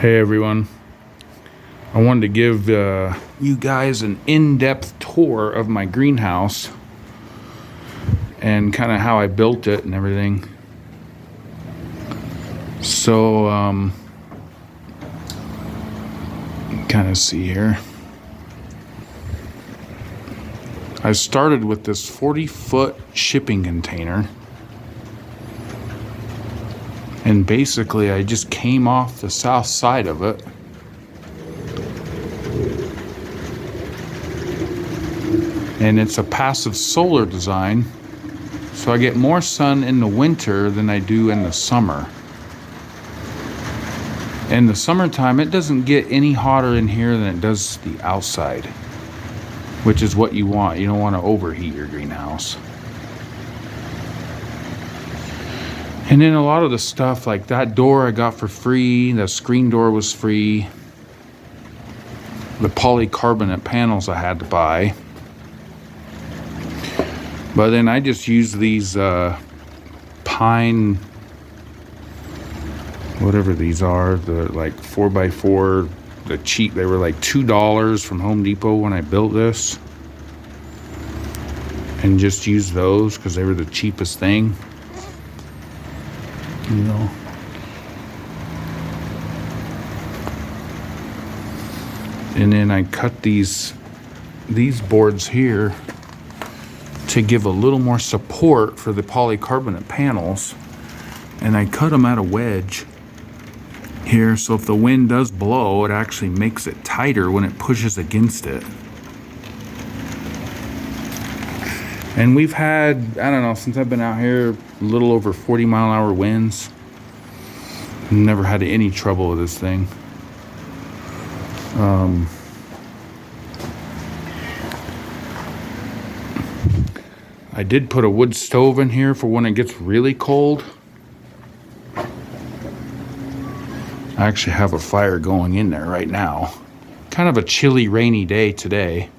Hey everyone, I wanted to give you guys an in-depth tour of my greenhouse and kind of how I built it and everything. So, kind of see here. I started with this 40-foot shipping container. And basically, I just came off the south side of it. And it's a passive solar design. So I get more sun in the winter than I do in the summer. In the summertime, it doesn't get any hotter in here than it does the outside, which is what you want. You don't want to overheat your greenhouse. And then a lot of the stuff, like that door I got for free, the screen door was free. The polycarbonate panels I had to buy. But then I just used these pine, whatever these are, the like 4x4, the cheap, they were like $2 from Home Depot when I built this. And just used those because they were the cheapest thing. You know, and then I cut these boards here to give a little more support for the polycarbonate panels, and I cut them at a wedge here, so if the wind does blow, it actually makes it tighter when it pushes against it. And we've had, I don't know, since I've been out here, a little over 40-mile-an-hour winds. Never had any trouble with this thing. I did put a wood stove in here for when it gets really cold. I actually have a fire going in there right now. Kind of a chilly, rainy day today.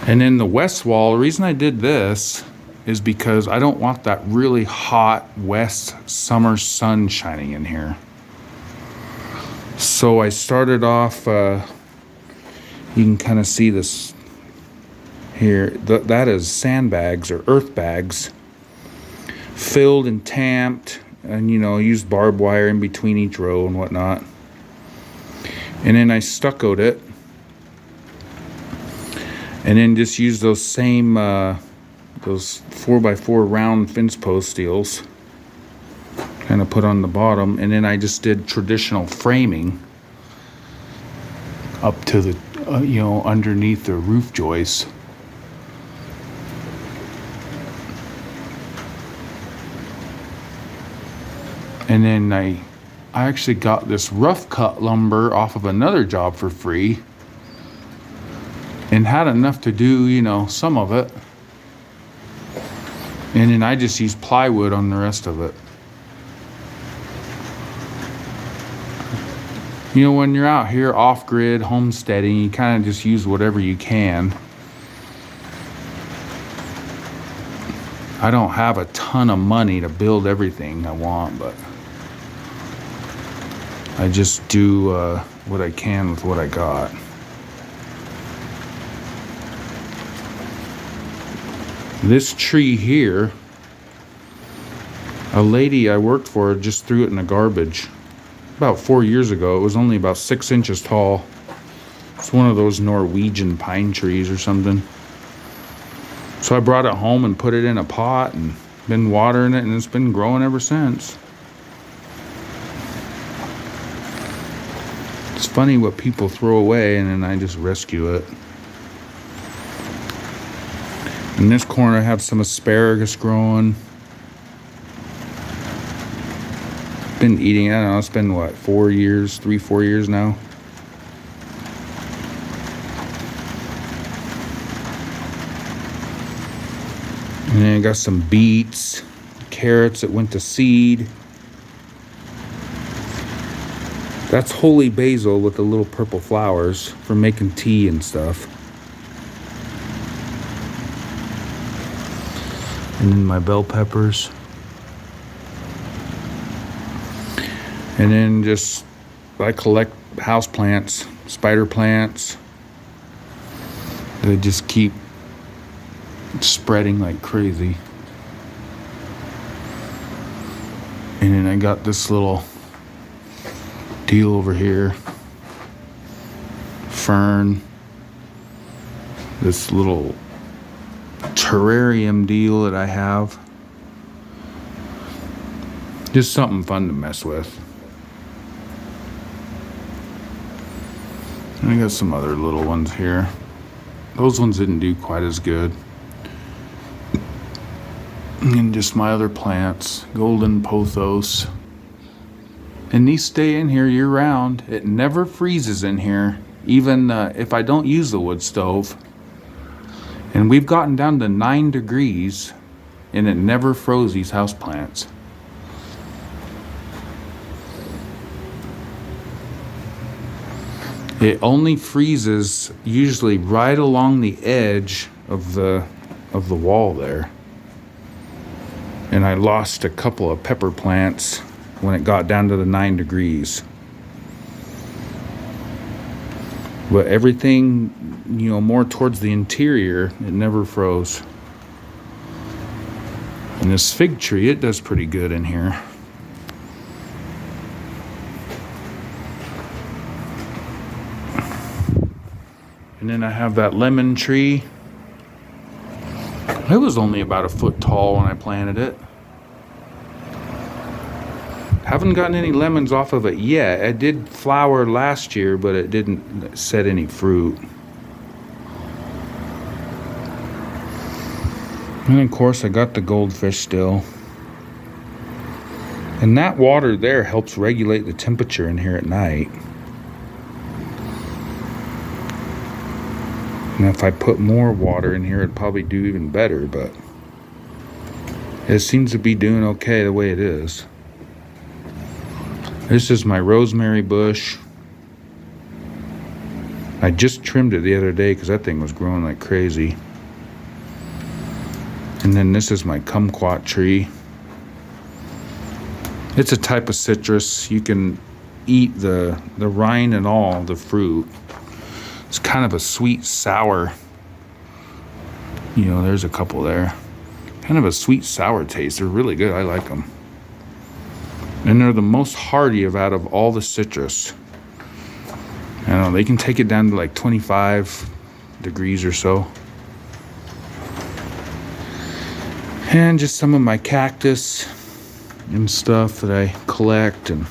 And then the west wall, the reason I did this is because I don't want that really hot west summer sun shining in here. So I started off, you can kind of see this here. That is sandbags or earth bags filled and tamped, and used barbed wire in between each row and whatnot. And then I stuccoed it. And then just use those same, those 4x4 round fence post steels, kind of put on the bottom. And then I just did traditional framing up to the, underneath the roof joists. And then I actually got this rough cut lumber off of another job for free. And had enough to do, some of it. And then I just used plywood on the rest of it. When you're out here off-grid homesteading, you kind of just use whatever you can. I don't have a ton of money to build everything I want, but I just do what I can with what I got. This tree here, a lady I worked for just threw it in the garbage about 4 years ago. It was only about 6 inches tall. It's one of those Norwegian pine trees or something. So I brought it home and put it in a pot and been watering it, and it's been growing ever since. It's funny what people throw away, and then I just rescue it. In this corner, I have some asparagus growing. Been eating, I don't know, it's been 4 years, 3-4 years now. And then I got some beets, carrots that went to seed. That's holy basil with the little purple flowers for making tea and stuff. And then my bell peppers. And then just, I collect house plants, spider plants. They just keep spreading like crazy. And then I got this little deal over here. Fern. This little terrarium deal that I have. Just something fun to mess with. And I got some other little ones here. Those ones didn't do quite as good. And just my other plants, golden pothos. And these stay in here year round. It never freezes in here, even if I don't use the wood stove. And we've gotten down to 9 degrees, and it never froze these houseplants. It only freezes usually right along the edge of the wall there. And I lost a couple of pepper plants when it got down to the 9 degrees. But everything, more towards the interior, it never froze. And this fig tree, it does pretty good in here. And then I have that lemon tree. It was only about 1 foot tall when I planted it. Haven't gotten any lemons off of it yet. It did flower last year, but it didn't set any fruit. And of course I got the goldfish still. And that water there helps regulate the temperature in here at night. And if I put more water in here, it'd probably do even better, but it seems to be doing okay the way it is. This is my rosemary bush. I just trimmed it the other day because that thing was growing like crazy. And then this is my kumquat tree. It's a type of citrus. You can eat the rind and all, the fruit. It's kind of a sweet sour. There's a couple there. Kind of a sweet sour taste. They're really good. I like them. And they're the most hardy out of all the citrus. I don't know, they can take it down to like 25 degrees or so. And just some of my cactus and stuff that I collect and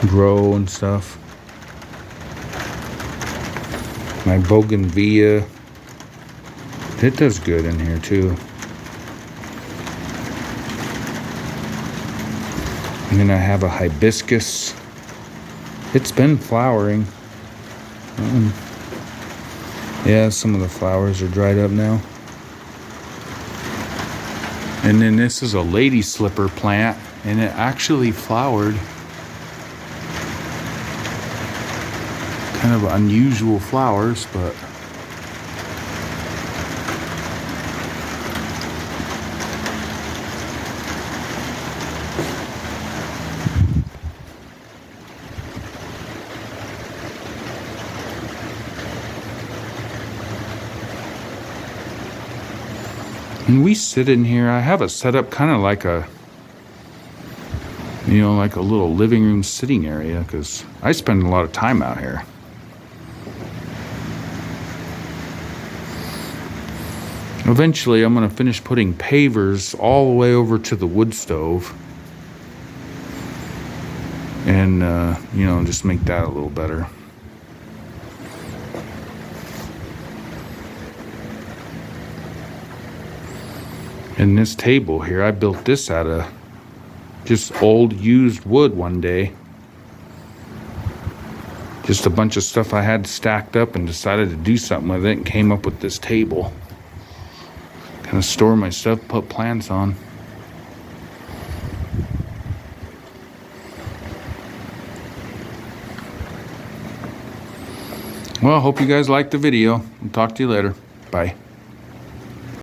grow and stuff. My bougainvillea, it does good in here too. And then I have a hibiscus. It's been flowering. Yeah, some of the flowers are dried up now. And then this is a lady slipper plant, and it actually flowered. Kind of unusual flowers, but and we sit in here. I have it set up kind of like a, like a little living room sitting area, because I spend a lot of time out here. Eventually, I'm going to finish putting pavers all the way over to the wood stove. And, just make that a little better. And this table here, I built this out of just old used wood one day. Just a bunch of stuff I had stacked up and decided to do something with it and came up with this table. Kind of store my stuff, put plants on. Well, I hope you guys liked the video. I'll talk to you later. Bye.